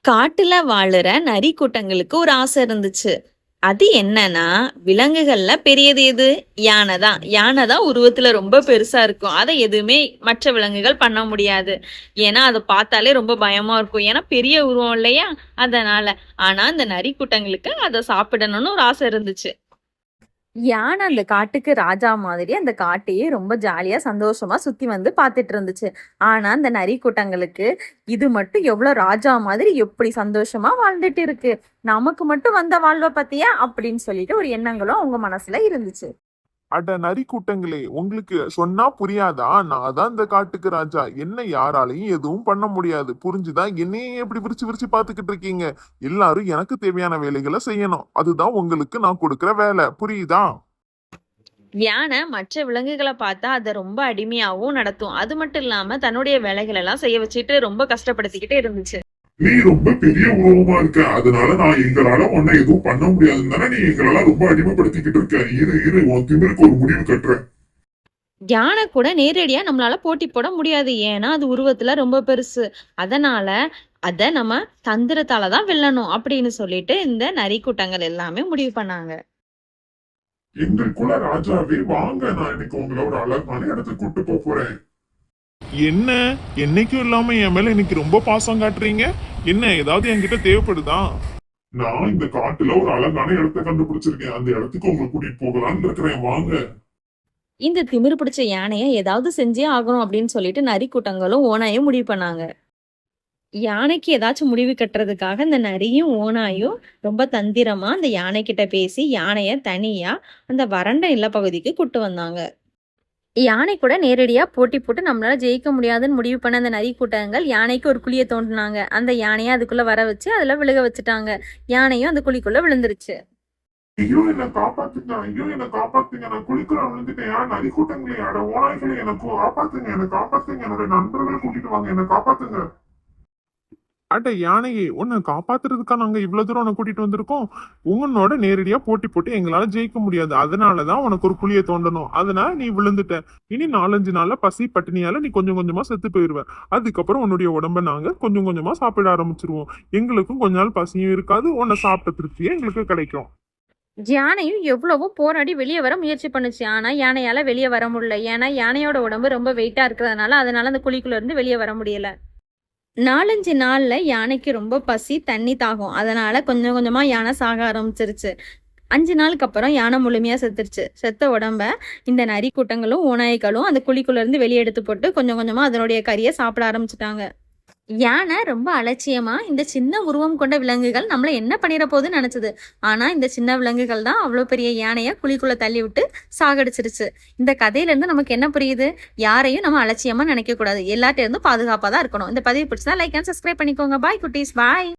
காட்டுல வாழுற நரி கூட்டங்களுக்கு ஒரு ஆசை இருந்துச்சு. அது என்னன்னா, விலங்குகள்ல பெரியது எது? யானை தான். யானை தான் உருவத்துல ரொம்ப பெருசா இருக்கும். அத எதுவுமே மற்ற விலங்குகள் பண்ண முடியாது. ஏன்னா, அத பார்த்தாலே ரொம்ப பயமா இருக்கும். ஏன்னா பெரிய உருவம் இல்லையா? அதனால. ஆனா, இந்த நரி கூட்டங்களுக்கு அத சாப்பிடணும்னு ஒரு ஆசை இருந்துச்சு. யானை அந்த காட்டுக்கு ராஜா மாதிரி அந்த காட்டையே ரொம்ப ஜாலியா சந்தோஷமா சுத்தி வந்து பார்த்துட்டு இருந்துச்சு. ஆனா அந்த நரி கூட்டங்களுக்கு இது மட்டும் எவ்வளவு ராஜா மாதிரி எப்படி சந்தோஷமா வாழ்ந்துட்டு இருக்கு, நமக்கு மட்டும் வந்த வாழ்வை பத்தியா அப்படின்னு சொல்லிட்டு ஒரு எண்ணங்களும் அவங்க மனசுல இருந்துச்சு. அட நரி கூட்டங்களே, உங்களுக்கு சொன்னா புரியாதா? நான் தான் இந்த காட்டுக்கு ராஜா. என்ன யாராலையும் எதுவும் பண்ண முடியாது. புரிஞ்சுதா? என்னையே எப்படி விரிச்சு விரிச்சு பாத்துக்கிட்டு இருக்கீங்க? எல்லாரும் எனக்கு தேவையான வேலைகளை செய்யணும். அதுதான் உங்களுக்கு நான் கொடுக்கிற வேலை. புரியுதா? யானை மற்ற விலங்குகள பார்த்தா அத ரொம்ப அடிமையாவும் நடத்தும். அது மட்டும் இல்லாம தன்னுடைய வேலைகள் எல்லாம் செய்ய வச்சுட்டு ரொம்ப கஷ்டப்படுத்திக்கிட்டே இருந்துச்சு. நீ ரொம்ப பெரிய உருவமா இருக்க. அதனால நான் எங்களால உன்னை எதுவும் பண்ண முடியாதுன்னு தானே நீ எங்களெல்லாம் ரொம்ப அடிமைப்படுத்திக்கிட்டு இருக்க. இரு இரு, உன் திமிருக்கு ஒரு முடிவு கட்டுறேன். யானை கூட நேரடியா நம்மளால போட்டி போட முடியாது. ஏன்னா அது உருவத்துல ரொம்ப பெருசு. அதனால அத நம்ம தந்திரத்தால தான் வெல்லணும் அப்படின்னு சொல்லிட்டு இந்த நரி கூட்டங்கள் எல்லாமே முடிவு பண்ணாங்க. எங்கள் குல ராஜாவே வாங்க, நான் இன்னைக்கு உங்களை ஒரு அழகான இடத்துக்கு கூட்டு போறேன். என்ன என்னைக்கும் இல்லாம என் மேல இன்னைக்கு ரொம்ப பாசம் காட்டுறீங்க? என்ன ஏதாவது என்கிட்ட தேவைப்படுதா? நான் இந்த காட்டுல ஒரு அழகான இடத்தை கண்டுபிடிச்சிருக்கேன். அந்த இடத்துக்கு உங்களை கூட்டிட்டு போகலான்னு இருக்கிறேன். வாங்க. இந்த திமிரு பிடிச்ச யானைய ஏதாவது செஞ்சே ஆகணும் அப்படின்னு சொல்லிட்டு நரி கூட்டங்களும் ஓநாயும் முடிவு பண்ணாங்க. யானைக்கு ஏதாச்சும் முடிவு கட்டுறதுக்காக இந்த நரியும் ஓநாயும் ரொம்ப தந்திரமா அந்த யானை கிட்ட பேசி யானைய தனியா அந்த வறண்ட நிலப்பகுதிக்கு கூட்டு வந்தாங்க. யானை கூட நேரடியா போட்டி போட்டு நம்மளால ஜெயிக்க முடியாதுன்னு முடிவு பண்ண அந்த நரி கூட்டங்கள் யானைக்கு ஒரு குழியை தோண்டினாங்க. அந்த யானையை அதுக்குள்ள வர வச்சு அதுல விழுக வச்சுட்டாங்க. யானையும் அந்த குழிக்குள்ள விழுந்துருச்சு. ஐயோ என்ன காப்பாத்துங்க, ஐயோ என்ன காப்பாத்துங்க, நான் குளிக்குள்ள விழுந்துட்டேன். நரி கூட்டங்களே, அட ஓநாய்களே, எனக்கு காப்பாத்துங்க, என்ன காப்பாத்துங்க, என்னோட நண்பர்களை கூட்டிட்டு வாங்க, என்ன காப்பாத்துங்க. அட யானையே, உன்னை காப்பாத்துறதுக்கா நாங்க இவ்வளவு தூரம் உன்னை கூட்டிட்டு வந்திருக்கோம். உன்னோட நேரடியா போட்டி போட்டு எங்களால ஜெயிக்க முடியாது. அதனாலதான் உனக்கு ஒரு குழியை தோண்டணும். அதனால நீ விழுந்துட்ட. இனி 4-5 நாள்ல பசி பட்டினியால நீ கொஞ்சம் கொஞ்சமா செத்து போயிருவ. அதுக்கப்புறம் உன்னுடைய உடம்ப நாங்க கொஞ்சம் கொஞ்சமா சாப்பிட ஆரம்பிச்சிருவோம். எங்களுக்கும் கொஞ்ச நாள் பசியும் இருக்காது. உன்னை சாப்பிட்ட திருப்தியே எங்களுக்கு கிடைக்கும். யானையும் எவ்வளவோ போராடி வெளியே வர முயற்சி பண்ணுச்சு. ஆனா யானையால வெளியே வர முடியல. ஏன்னா யானையோட உடம்பு ரொம்ப வெயிட்டா இருக்கிறதுனால அதனால அந்த குழிக்குள்ள இருந்து வெளியே வர முடியல. 4-5 நாள்ல யானைக்கு ரொம்ப பசி, தண்ணி தாகம். அதனால கொஞ்சம் கொஞ்சமா யானை சாக ஆரம்பிச்சிருச்சு. 5 நாளுக்கு அப்புறம் யானை முழுமையா செத்துருச்சு. செத்த உடம்ப இந்த நரி கூட்டங்களும் ஓநாய்களும் அந்த குழிக்குள்ள இருந்து வெளியே எடுத்து போட்டு கொஞ்சம் கொஞ்சமா அதனுடைய கறியை சாப்பிட ஆரம்பிச்சுட்டாங்க. யானை ரொம்ப அலட்சியமா இந்த சின்ன உருவம் கொண்ட விலங்குகள் நம்மள என்ன பண்ணிட போகுதுன்னு நினைச்சது. ஆனா இந்த சின்ன விலங்குகள் தான் அவ்வளவு பெரிய யானைய குழிக்குள்ள தள்ளி விட்டு சாகடிச்சிருச்சு. இந்த கதையில இருந்து நமக்கு என்ன புரியுது? யாரையும் நம்ம அலட்சியமா நினைக்க கூடாது. எல்லார்ட்ட இருந்தும் பாதுகாப்பா தான் இருக்கணும். இந்த பதிவு பிடிச்சதா லைக் அண்ட் சப்ஸ்கிரைப் பண்ணிக்கோங்க. பாய் குட்டீஸ், பாய்.